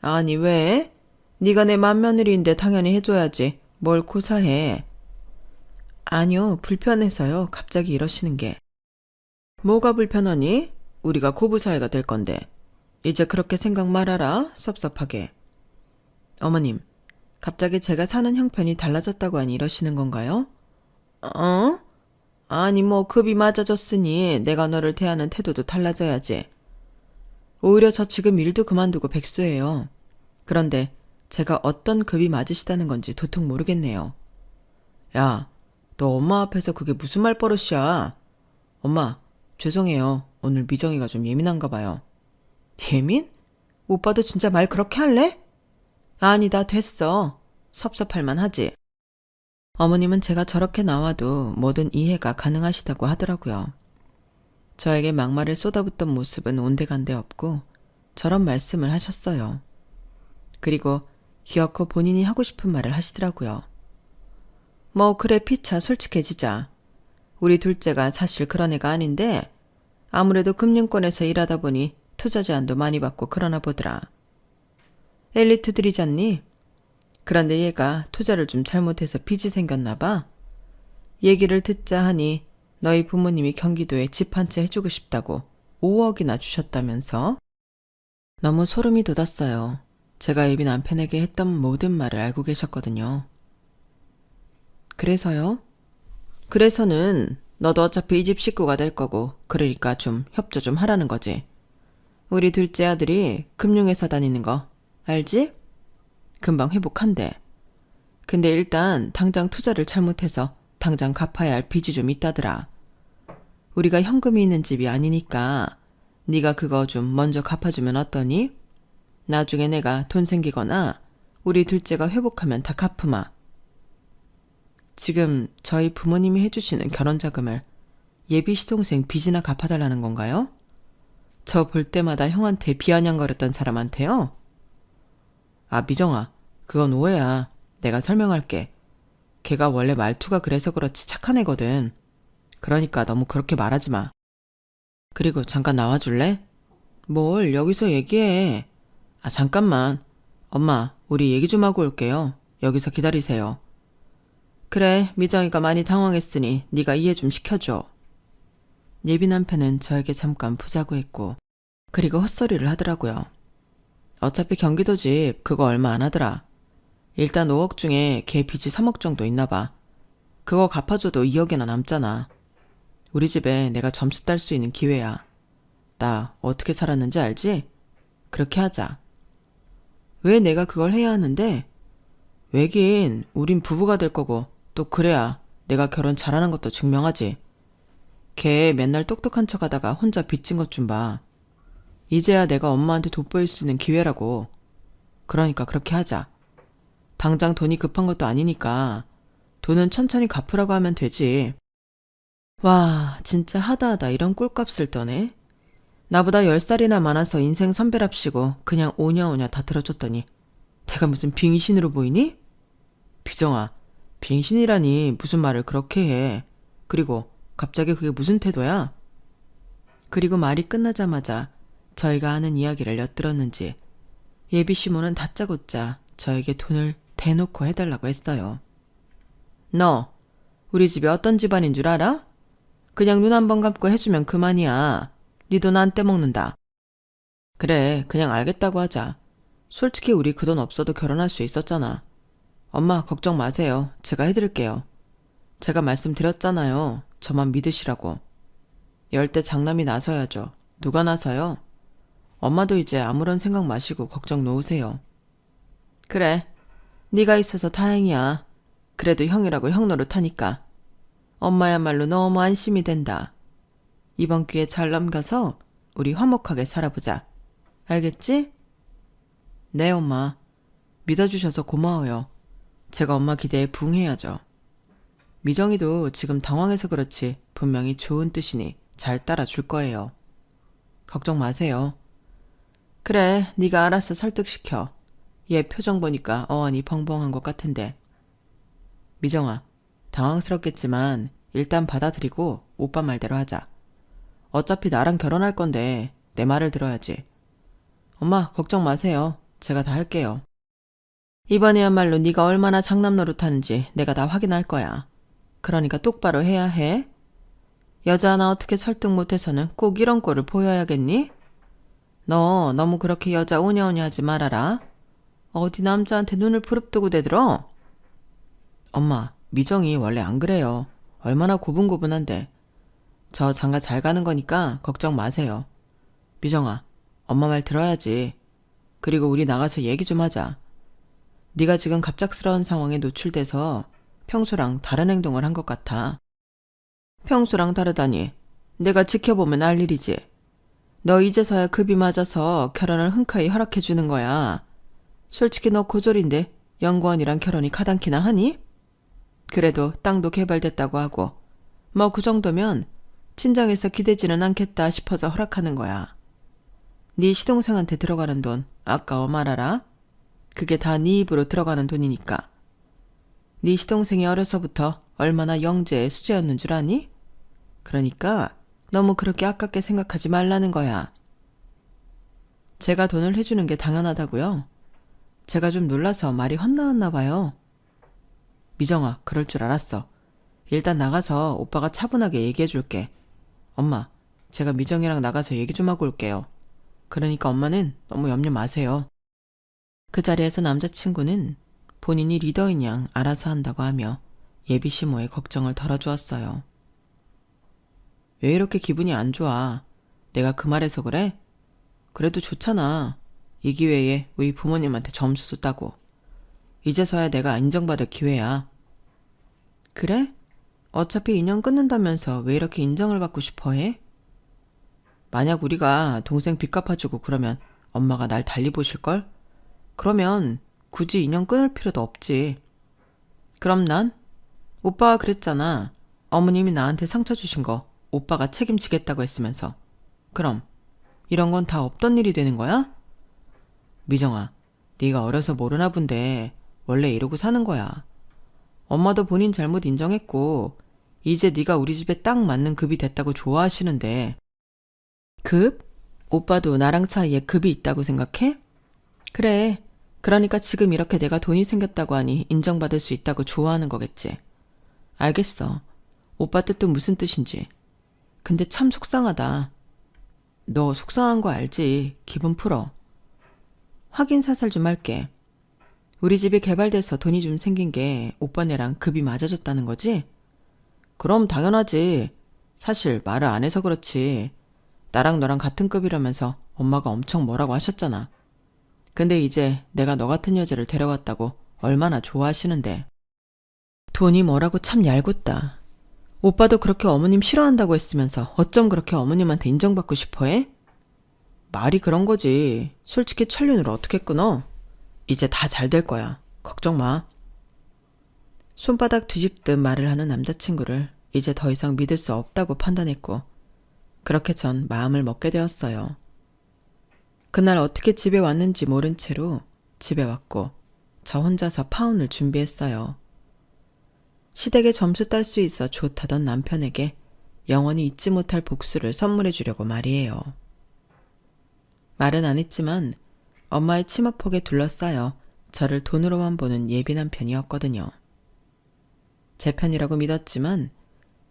아니 왜? 네가 내 맏며느리인데 당연히 해줘야지. 뭘 고사해. 아니요, 불편해서요. 갑자기 이러시는 게. 뭐가 불편하니? 우리가 고부 사이가 될 건데. 이제 그렇게 생각 말아라. 섭섭하게. 어머님, 갑자기 제가 사는 형편이 달라졌다고 하니 이러시는 건가요? 어? 아니 뭐 급이 맞아졌으니 내가 너를 대하는 태도도 달라져야지. 오히려 저 지금 일도 그만두고 백수예요. 그런데 제가 어떤 급이 맞으시다는 건지 도통 모르겠네요. 야, 너 엄마 앞에서 그게 무슨 말버릇이야? 엄마, 죄송해요. 오늘 미정이가 좀 예민한가 봐요. 예민? 오빠도 진짜 말 그렇게 할래? 아니다, 됐어. 섭섭할만 하지. 어머님은 제가 저렇게 나와도 뭐든 이해가 가능하시다고 하더라고요. 저에게 막말을 쏟아붓던 모습은 온데간데 없고 저런 말씀을 하셨어요. 그리고 기어코 본인이 하고 싶은 말을 하시더라고요. 뭐 그래 피차 솔직해지자. 우리 둘째가 사실 그런 애가 아닌데 아무래도 금융권에서 일하다 보니 투자 제한도 많이 받고 그러나 보더라. 엘리트들이잖니? 그런데 얘가 투자를 좀 잘못해서 빚이 생겼나 봐. 얘기를 듣자 하니 너희 부모님이 경기도에 집 한 채 해주고 싶다고 5억이나 주셨다면서? 너무 소름이 돋았어요. 제가 이미 남편에게 했던 모든 말을 알고 계셨거든요. 그래서요? 그래서는 너도 어차피 이 집 식구가 될 거고 그러니까 좀 협조 좀 하라는 거지. 우리 둘째 아들이 금융회사 다니는 거 알지? 금방 회복한대. 근데 일단 당장 투자를 잘못해서 당장 갚아야 할 빚이 좀 있다더라. 우리가 현금이 있는 집이 아니니까 네가 그거 좀 먼저 갚아주면 어떠니? 나중에 내가 돈 생기거나 우리 둘째가 회복하면 다 갚으마. 지금 저희 부모님이 해주시는 결혼자금을 예비 시동생 빚이나 갚아달라는 건가요? 저 볼 때마다 형한테 비아냥거렸던 사람한테요? 아, 미정아, 그건 오해야. 내가 설명할게. 걔가 원래 말투가 그래서 그렇지 착한 애거든. 그러니까 너무 그렇게 말하지 마. 그리고 잠깐 나와줄래? 뭘 여기서 얘기해. 아, 잠깐만. 엄마, 우리 얘기 좀 하고 올게요. 여기서 기다리세요. 그래, 미정이가 많이 당황했으니 네가 이해 좀 시켜줘. 예비 남편은 저에게 잠깐 보자고 했고 그리고 헛소리를 하더라고요. 어차피 경기도 집 그거 얼마 안 하더라. 일단 5억 중에 걔 빚이 3억 정도 있나 봐. 그거 갚아줘도 2억이나 남잖아. 우리 집에 내가 점수 딸 수 있는 기회야. 나 어떻게 살았는지 알지? 그렇게 하자. 왜 내가 그걸 해야 하는데? 왜긴 우린 부부가 될 거고 또 그래야 내가 결혼 잘하는 것도 증명하지. 걔 맨날 똑똑한 척하다가 혼자 빚진 것 좀 봐. 이제야 내가 엄마한테 돋보일 수 있는 기회라고. 그러니까 그렇게 하자. 당장 돈이 급한 것도 아니니까 돈은 천천히 갚으라고 하면 되지. 와, 진짜 하다하다 이런 꼴값을 떠네. 나보다 10살이나 많아서 인생 선배랍시고 그냥 오냐오냐 다 들어줬더니 내가 무슨 빙신으로 보이니? 비정아, 빙신이라니 무슨 말을 그렇게 해. 그리고 갑자기 그게 무슨 태도야? 그리고 말이 끝나자마자 저희가 하는 이야기를 엿들었는지 예비 시모는 다짜고짜 저에게 돈을 대놓고 해달라고 했어요. 너 우리 집이 어떤 집안인 줄 알아? 그냥 눈 한 번 감고 해주면 그만이야. 네 돈 안 떼먹는다. 그래, 그냥 알겠다고 하자. 솔직히 우리 그 돈 없어도 결혼할 수 있었잖아. 엄마 걱정 마세요. 제가 해드릴게요. 제가 말씀드렸잖아요. 저만 믿으시라고. 열대 장남이 나서야죠. 누가 나서요? 엄마도 이제 아무런 생각 마시고 걱정 놓으세요. 그래, 네가 있어서 다행이야. 그래도 형이라고 형 노릇하니까. 엄마야말로 너무 안심이 된다. 이번 기회 잘 넘겨서 우리 화목하게 살아보자. 알겠지? 네, 엄마. 믿어주셔서 고마워요. 제가 엄마 기대에 부응해야죠. 미정이도 지금 당황해서 그렇지 분명히 좋은 뜻이니 잘 따라줄 거예요. 걱정 마세요. 그래, 네가 알아서 설득시켜. 얘 표정 보니까 어안이 벙벙한 것 같은데. 미정아, 당황스럽겠지만 일단 받아들이고 오빠 말대로 하자. 어차피 나랑 결혼할 건데 내 말을 들어야지. 엄마, 걱정 마세요. 제가 다 할게요. 이번에야말로 네가 얼마나 장남 노릇하는지 내가 다 확인할 거야. 그러니까 똑바로 해야 해. 여자 하나 어떻게 설득 못해서는 꼭 이런 꼴을 보여야겠니? 너 너무 그렇게 여자 오냐오냐 하지 말아라. 어디 남자한테 눈을 부릅뜨고 대들어? 엄마, 미정이 원래 안 그래요. 얼마나 고분고분한데. 저 장가 잘 가는 거니까 걱정 마세요. 미정아, 엄마 말 들어야지. 그리고 우리 나가서 얘기 좀 하자. 네가 지금 갑작스러운 상황에 노출돼서 평소랑 다른 행동을 한 것 같아. 평소랑 다르다니. 내가 지켜보면 알 일이지. 너 이제서야 급이 맞아서 결혼을 흔쾌히 허락해 주는 거야. 솔직히 너 고졸인데 연구원이랑 결혼이 가당키나 하니? 그래도 땅도 개발됐다고 하고 뭐 그 정도면 친정에서 기대지는 않겠다 싶어서 허락하는 거야. 네 시동생한테 들어가는 돈 아까워 말아라. 그게 다 네 입으로 들어가는 돈이니까. 네 시동생이 어려서부터 얼마나 영재의 수제였는 줄 아니? 그러니까 너무 그렇게 아깝게 생각하지 말라는 거야. 제가 돈을 해주는 게 당연하다고요? 제가 좀 놀라서 말이 헛나왔나 봐요. 미정아, 그럴 줄 알았어. 일단 나가서 오빠가 차분하게 얘기해 줄게. 엄마, 제가 미정이랑 나가서 얘기 좀 하고 올게요. 그러니까 엄마는 너무 염려 마세요. 그 자리에서 남자친구는 본인이 리더인 양 알아서 한다고 하며 예비 시모의 걱정을 덜어주었어요. 왜 이렇게 기분이 안 좋아? 내가 그 말해서 그래? 그래도 좋잖아. 이 기회에 우리 부모님한테 점수도 따고. 이제서야 내가 인정받을 기회야. 그래? 어차피 인연 끊는다면서 왜 이렇게 인정을 받고 싶어 해? 만약 우리가 동생 빚 갚아주고 그러면 엄마가 날 달리 보실걸? 그러면 굳이 인연 끊을 필요도 없지. 그럼 난? 오빠가 그랬잖아. 어머님이 나한테 상처 주신 거 오빠가 책임지겠다고 했으면서. 그럼 이런 건 다 없던 일이 되는 거야? 미정아, 네가 어려서 모르나 본데 원래 이러고 사는 거야. 엄마도 본인 잘못 인정했고 이제 네가 우리 집에 딱 맞는 급이 됐다고 좋아하시는데. 급? 오빠도 나랑 사이에 급이 있다고 생각해? 그래. 그러니까 지금 이렇게 내가 돈이 생겼다고 하니 인정받을 수 있다고 좋아하는 거겠지. 알겠어. 오빠 뜻도 무슨 뜻인지. 근데 참 속상하다. 너 속상한 거 알지? 기분 풀어. 확인 사살 좀 할게. 우리 집이 개발돼서 돈이 좀 생긴 게 오빠네랑 급이 맞아졌다는 거지? 그럼 당연하지. 사실 말을 안 해서 그렇지. 나랑 너랑 같은 급이라면서 엄마가 엄청 뭐라고 하셨잖아. 근데 이제 내가 너 같은 여자를 데려왔다고 얼마나 좋아하시는데. 돈이 뭐라고 참 얄궂다. 오빠도 그렇게 어머님 싫어한다고 했으면서 어쩜 그렇게 어머님한테 인정받고 싶어해? 말이 그런 거지. 솔직히 천륜을 어떻게 끊어? 이제 다 잘 될 거야. 걱정 마. 손바닥 뒤집듯 말을 하는 남자친구를 이제 더 이상 믿을 수 없다고 판단했고 그렇게 전 마음을 먹게 되었어요. 그날 어떻게 집에 왔는지 모른 채로 집에 왔고 저 혼자서 파혼을 준비했어요. 시댁에 점수 딸 수 있어 좋다던 남편에게 영원히 잊지 못할 복수를 선물해 주려고 말이에요. 말은 안 했지만 엄마의 치마폭에 둘러싸여 저를 돈으로만 보는 예민한 편이었거든요. 제 편이라고 믿었지만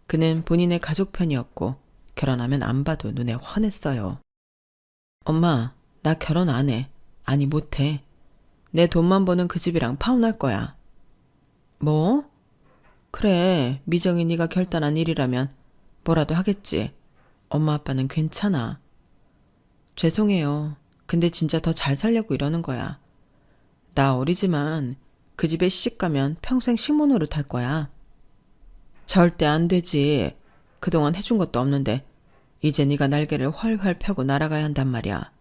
그는 본인의 가족 편이었고 결혼하면 안 봐도 눈에 훤했어요. 엄마, 나 결혼 안 해. 아니 못해. 내 돈만 버는 그 집이랑 파혼할 거야. 뭐? 그래, 미정이 네가 결단한 일이라면 뭐라도 하겠지. 엄마 아빠는 괜찮아. 죄송해요. 근데 진짜 더 잘 살려고 이러는 거야. 나 어리지만 그 집에 시집가면 평생 식모노릇 할 거야. 절대 안 되지. 그동안 해준 것도 없는데 이제 네가 날개를 훨훨 펴고 날아가야 한단 말이야.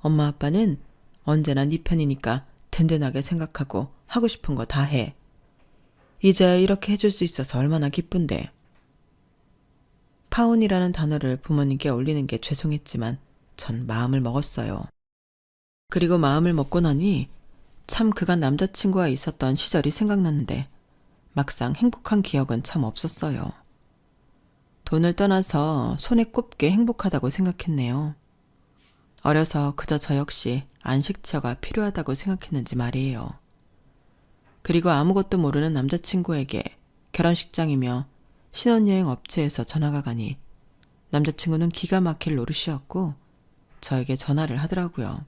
엄마 아빠는 언제나 네 편이니까 든든하게 생각하고 하고 싶은 거 다 해. 이제야 이렇게 해줄 수 있어서 얼마나 기쁜데. 파혼이라는 단어를 부모님께 올리는 게 죄송했지만 전 마음을 먹었어요. 그리고 마음을 먹고 나니 참 그간 남자친구와 있었던 시절이 생각났는데 막상 행복한 기억은 참 없었어요. 돈을 떠나서 손에 꼽게 행복하다고 생각했네요. 어려서 그저 저 역시 안식처가 필요하다고 생각했는지 말이에요. 그리고 아무것도 모르는 남자친구에게 결혼식장이며 신혼여행 업체에서 전화가 가니 남자친구는 기가 막힐 노릇이었고 저에게 전화를 하더라고요.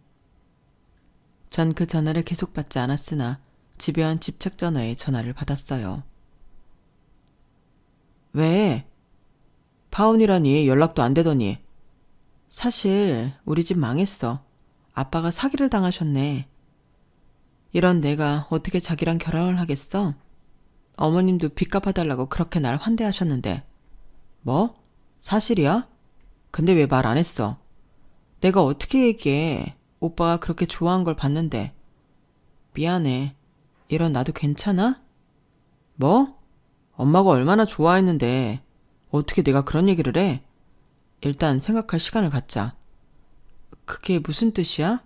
전 그 전화를 계속 받지 않았으나 집요한 집착 전화에 전화를 받았어요. 왜? 파혼이라니 연락도 안 되더니. 사실 우리 집 망했어. 아빠가 사기를 당하셨네. 이런 내가 어떻게 자기랑 결혼을 하겠어? 어머님도 빚 갚아달라고 그렇게 날 환대하셨는데. 뭐? 사실이야? 근데 왜 말 안 했어? 내가 어떻게 얘기해? 오빠가 그렇게 좋아한 걸 봤는데. 미안해. 이런 나도 괜찮아? 뭐? 엄마가 얼마나 좋아했는데 어떻게 내가 그런 얘기를 해? 일단 생각할 시간을 갖자. 그게 무슨 뜻이야?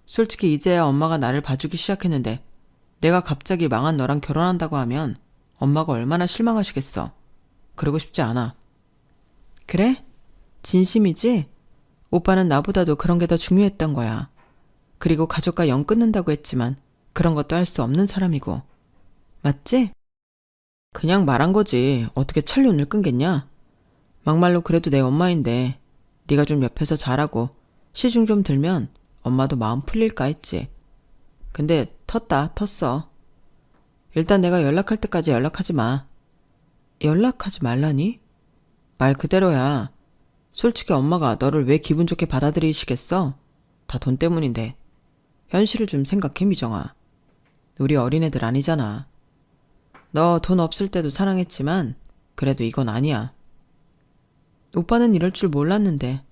솔직히 이제야 엄마가 나를 봐주기 시작했는데 내가 갑자기 망한 너랑 결혼한다고 하면 엄마가 얼마나 실망하시겠어. 그러고 싶지 않아. 그래? 진심이지? 오빠는 나보다도 그런 게 더 중요했던 거야. 그리고 가족과 연 끊는다고 했지만 그런 것도 할 수 없는 사람이고. 맞지? 그냥 말한 거지. 어떻게 천륜을 끊겠냐? 막말로 그래도 내 엄마인데 네가 좀 옆에서 잘하고 시중 좀 들면 엄마도 마음 풀릴까 했지. 근데 텄어. 일단 내가 연락할 때까지 연락하지 마. 연락하지 말라니? 말 그대로야. 솔직히 엄마가 너를 왜 기분 좋게 받아들이시겠어? 다 돈 때문인데. 현실을 좀 생각해, 미정아. 우리 어린애들 아니잖아. 너 돈 없을 때도 사랑했지만 그래도 이건 아니야. 오빠는 이럴 줄 몰랐는데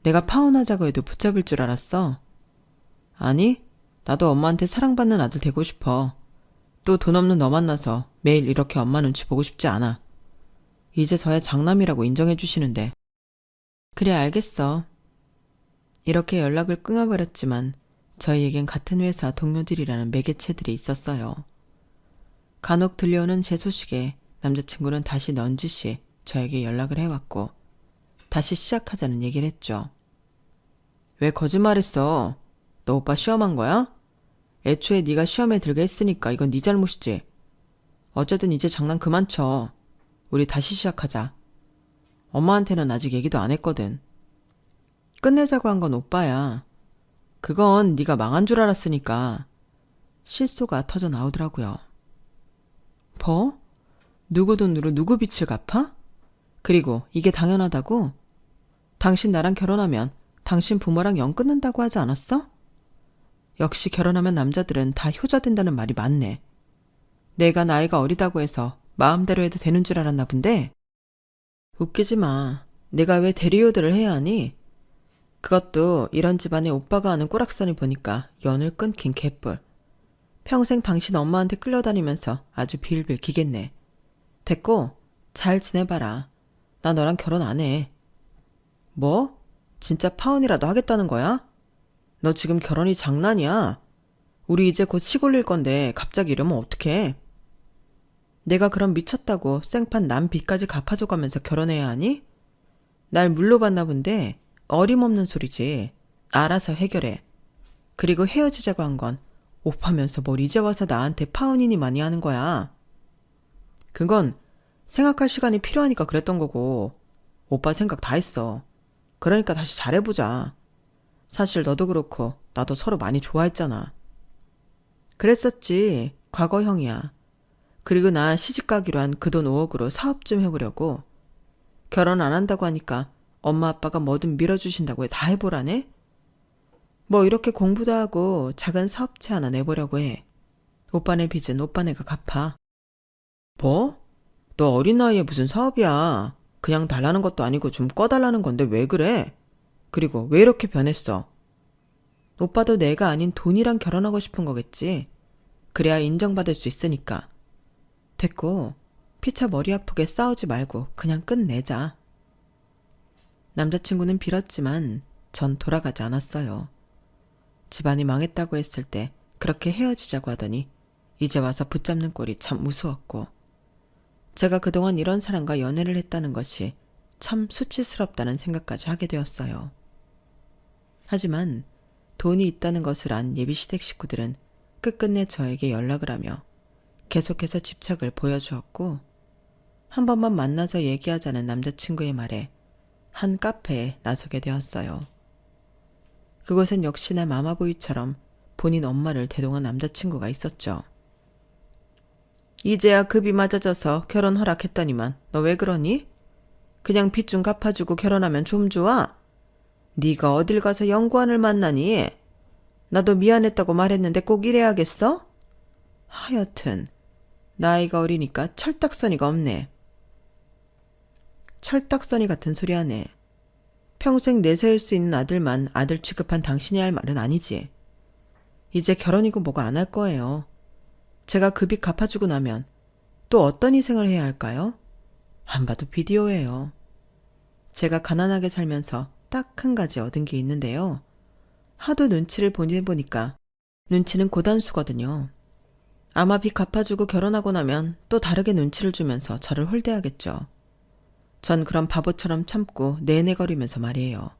내가 파혼하자고 해도 붙잡을 줄 알았어. 아니, 나도 엄마한테 사랑받는 아들 되고 싶어. 또 돈 없는 너 만나서 매일 이렇게 엄마 눈치 보고 싶지 않아. 이제서야 장남이라고 인정해 주시는데. 그래, 알겠어. 이렇게 연락을 끊어버렸지만 저희에겐 같은 회사 동료들이라는 매개체들이 있었어요. 간혹 들려오는 제 소식에 남자친구는 다시 넌지시 저에게 연락을 해왔고 다시 시작하자는 얘기를 했죠. 왜 거짓말했어? 너 오빠 시험한 거야? 애초에 네가 시험에 들게 했으니까 이건 네 잘못이지. 어쨌든 이제 장난 그만 쳐. 우리 다시 시작하자. 엄마한테는 아직 얘기도 안 했거든. 끝내자고 한 건 오빠야. 그건 네가 망한 줄 알았으니까. 실소가 터져 나오더라고요. 뭐? 누구 돈으로 누구 빚을 갚아? 그리고 이게 당연하다고? 당신 나랑 결혼하면 당신 부모랑 연 끊는다고 하지 않았어? 역시 결혼하면 남자들은 다 효자 된다는 말이 맞네. 내가 나이가 어리다고 해서 마음대로 해도 되는 줄 알았나 본데? 웃기지 마. 내가 왜 대리효도를 해야 하니? 그것도 이런 집안에 오빠가 하는 꼬락서니 보니까 연을 끊긴 개뿔. 평생 당신 엄마한테 끌려다니면서 아주 빌빌 기겠네. 됐고, 잘 지내봐라. 나 너랑 결혼 안 해. 뭐? 진짜 파혼이라도 하겠다는 거야? 너 지금 결혼이 장난이야? 우리 이제 곧 시골릴 건데 갑자기 이러면 어떡해? 내가 그럼 미쳤다고 생판 남 빚까지 갚아줘가면서 결혼해야 하니? 날 물로 봤나 본데 어림없는 소리지. 알아서 해결해. 그리고 헤어지자고 한 건 오빠면서 뭘 이제 와서 나한테 파혼이니 많이 하는 거야. 그건 생각할 시간이 필요하니까 그랬던 거고 오빠 생각 다 했어. 그러니까 다시 잘해보자. 사실 너도 그렇고 나도 서로 많이 좋아했잖아. 그랬었지. 과거형이야. 그리고 나 시집가기로 한 그 돈 5억으로 사업 좀 해보려고. 결혼 안 한다고 하니까 엄마 아빠가 뭐든 밀어주신다고 다 해보라네? 뭐 이렇게 공부도 하고 작은 사업체 하나 내보려고 해. 오빠네 빚은 오빠네가 갚아. 뭐? 너 어린 나이에 무슨 사업이야. 그냥 달라는 것도 아니고 좀 꺼달라는 건데 왜 그래? 그리고 왜 이렇게 변했어? 오빠도 내가 아닌 돈이랑 결혼하고 싶은 거겠지. 그래야 인정받을 수 있으니까. 됐고 피차 머리 아프게 싸우지 말고 그냥 끝내자. 남자친구는 빌었지만 전 돌아가지 않았어요. 집안이 망했다고 했을 때 그렇게 헤어지자고 하더니 이제 와서 붙잡는 꼴이 참 무서웠고 제가 그동안 이런 사람과 연애를 했다는 것이 참 수치스럽다는 생각까지 하게 되었어요. 하지만 돈이 있다는 것을 안 예비시댁 식구들은 끝끝내 저에게 연락을 하며 계속해서 집착을 보여주었고 한 번만 만나서 얘기하자는 남자친구의 말에 한 카페에 나서게 되었어요. 그곳엔 역시나 마마보이처럼 본인 엄마를 대동한 남자친구가 있었죠. 이제야 급이 맞아져서 결혼 허락했더니만 너 왜 그러니? 그냥 빚 좀 갚아주고 결혼하면 좀 좋아? 네가 어딜 가서 영구한을 만나니? 나도 미안했다고 말했는데 꼭 이래야겠어? 하여튼 나이가 어리니까 철딱서니가 없네. 철딱서니 같은 소리 하네. 평생 내세울 수 있는 아들만 아들 취급한 당신이 할 말은 아니지. 이제 결혼이고 뭐가 안 할 거예요. 제가 그 빚 갚아주고 나면 또 어떤 희생을 해야 할까요? 안 봐도 비디오예요. 제가 가난하게 살면서 딱 한 가지 얻은 게 있는데요. 하도 눈치를 보니까 눈치는 고단수거든요. 아마 빚 갚아주고 결혼하고 나면 또 다르게 눈치를 주면서 저를 홀대하겠죠. 전 그런 바보처럼 참고 내내거리면서 말이에요.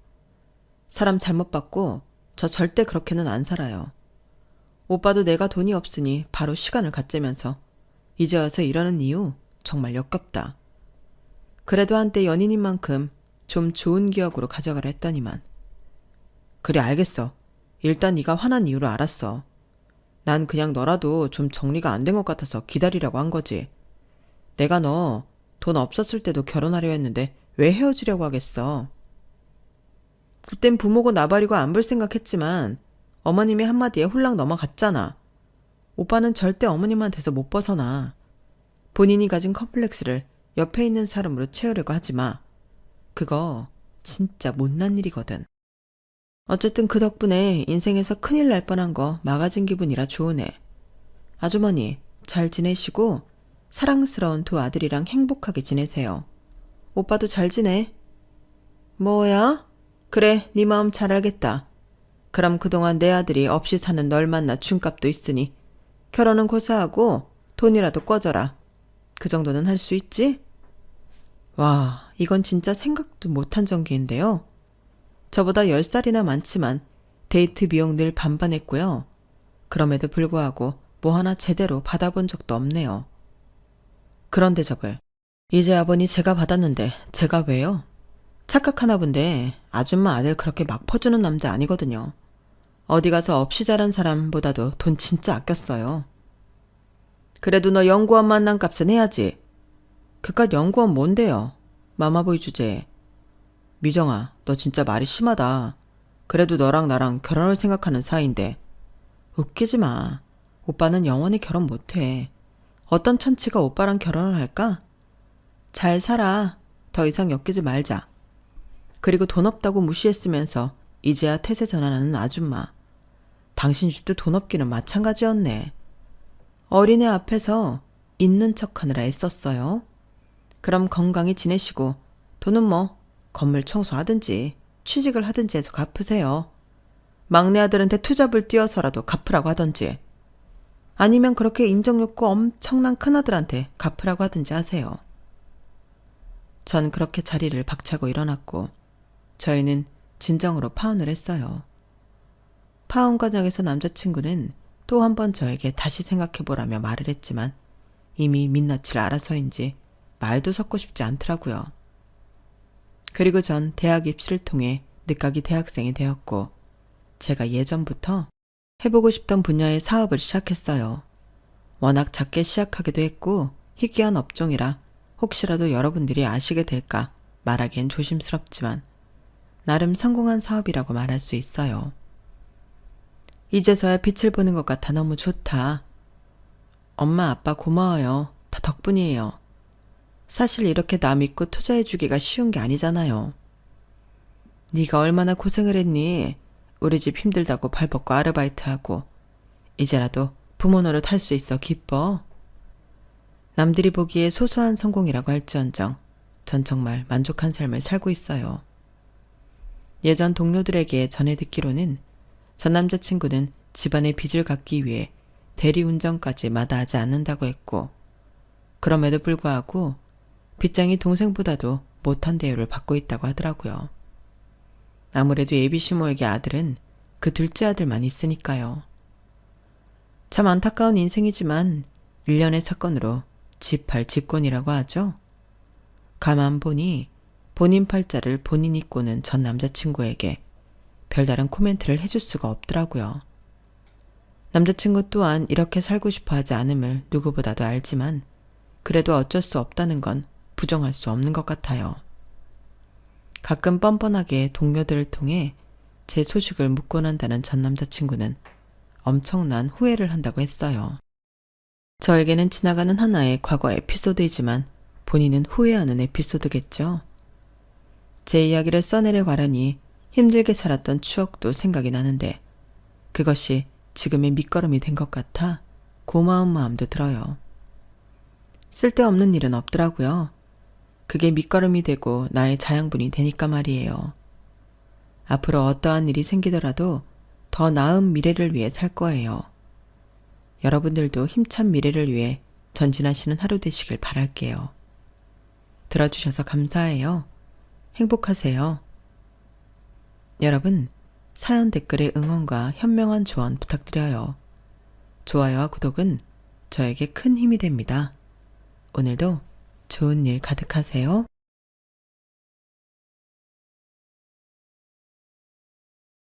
사람 잘못 봤고 저 절대 그렇게는 안 살아요. 오빠도 내가 돈이 없으니 바로 시간을 갖재면서 이제 와서 이러는 이유 정말 역겹다. 그래도 한때 연인인 만큼 좀 좋은 기억으로 가져가려 했더니만. 그래 알겠어. 일단 네가 화난 이유를 알았어. 난 그냥 너라도 좀 정리가 안 된 것 같아서 기다리려고 한 거지. 내가 너 돈 없었을 때도 결혼하려 했는데 왜 헤어지려고 하겠어. 그땐 부모고 나발이고 안 볼 생각했지만 어머님의 한마디에 홀랑 넘어갔잖아. 오빠는 절대 어머님한테서 못 벗어나. 본인이 가진 컴플렉스를 옆에 있는 사람으로 채우려고 하지 마. 그거 진짜 못난 일이거든. 어쨌든 그 덕분에 인생에서 큰일 날 뻔한 거 막아진 기분이라 좋으네. 아주머니 잘 지내시고 사랑스러운 두 아들이랑 행복하게 지내세요. 오빠도 잘 지내. 뭐야? 그래, 네 마음 잘 알겠다. 그럼 그동안 내 아들이 없이 사는 널 만나 준 값도 있으니 결혼은 고사하고 돈이라도 꿔줘라. 그 정도는 할 수 있지? 와, 이건 진짜 생각도 못한 전개인데요. 저보다 10살이나 많지만 데이트 비용 늘 반반했고요. 그럼에도 불구하고 뭐 하나 제대로 받아본 적도 없네요. 그런데 저걸 이제 아버니 제가 받았는데 제가 왜요? 착각하나 본데 아줌마 아들 그렇게 막 퍼주는 남자 아니거든요. 어디 가서 없이 자란 사람보다도 돈 진짜 아꼈어요. 그래도 너 연구원 만난 값은 해야지. 그깟 연구원 뭔데요? 마마보이 주제에. 미정아, 너 진짜 말이 심하다. 그래도 너랑 나랑 결혼을 생각하는 사이인데. 웃기지 마. 오빠는 영원히 결혼 못해. 어떤 천치가 오빠랑 결혼을 할까? 잘 살아. 더 이상 엮이지 말자. 그리고 돈 없다고 무시했으면서 이제야 태세 전환하는 아줌마. 당신 집도 돈 없기는 마찬가지였네. 어린애 앞에서 있는 척하느라 애썼어요. 그럼 건강히 지내시고 돈은 뭐 건물 청소하든지 취직을 하든지 해서 갚으세요. 막내 아들한테 투잡을 띄어서라도 갚으라고 하던지. 아니면 그렇게 인정욕구 엄청난 큰아들한테 갚으라고 하든지 하세요. 전 그렇게 자리를 박차고 일어났고 저희는 진정으로 파혼을 했어요. 파혼 과정에서 남자친구는 또 한 번 저에게 다시 생각해보라며 말을 했지만 이미 민낯을 알아서인지 말도 섞고 싶지 않더라고요. 그리고 전 대학 입시를 통해 늦가기 대학생이 되었고 제가 예전부터 해보고 싶던 분야의 사업을 시작했어요. 워낙 작게 시작하기도 했고 희귀한 업종이라 혹시라도 여러분들이 아시게 될까 말하기엔 조심스럽지만 나름 성공한 사업이라고 말할 수 있어요. 이제서야 빛을 보는 것 같아 너무 좋다. 엄마 아빠 고마워요. 다 덕분이에요. 사실 이렇게 나 믿고 투자해주기가 쉬운 게 아니잖아요. 네가 얼마나 고생을 했니? 우리 집 힘들다고 발벗고 아르바이트하고 이제라도 부모 노릇 할 수 있어 기뻐. 남들이 보기에 소소한 성공이라고 할지언정 전 정말 만족한 삶을 살고 있어요. 예전 동료들에게 전해 듣기로는 전 남자친구는 집안의 빚을 갚기 위해 대리운전까지 마다하지 않는다고 했고 그럼에도 불구하고 빚장이 동생보다도 못한 대우를 받고 있다고 하더라고요. 아무래도 예비시모에게 아들은 그 둘째 아들만 있으니까요. 참 안타까운 인생이지만 일련의 사건으로 집팔 직권이라고 하죠. 가만 보니 본인 팔자를 본인이 꼬는 전 남자친구에게 별다른 코멘트를 해줄 수가 없더라고요. 남자친구 또한 이렇게 살고 싶어 하지 않음을 누구보다도 알지만 그래도 어쩔 수 없다는 건 부정할 수 없는 것 같아요. 가끔 뻔뻔하게 동료들을 통해 제 소식을 묻곤 한다는 전 남자친구는 엄청난 후회를 한다고 했어요. 저에게는 지나가는 하나의 과거 에피소드이지만 본인은 후회하는 에피소드겠죠. 제 이야기를 써내려 가려니 힘들게 살았던 추억도 생각이 나는데 그것이 지금의 밑거름이 된 것 같아 고마운 마음도 들어요. 쓸데없는 일은 없더라고요. 그게 밑거름이 되고 나의 자양분이 되니까 말이에요. 앞으로 어떠한 일이 생기더라도 더 나은 미래를 위해 살 거예요. 여러분들도 힘찬 미래를 위해 전진하시는 하루 되시길 바랄게요. 들어주셔서 감사해요. 행복하세요. 여러분, 사연 댓글에 응원과 현명한 조언 부탁드려요. 좋아요와 구독은 저에게 큰 힘이 됩니다. 오늘도 좋은 일 가득하세요.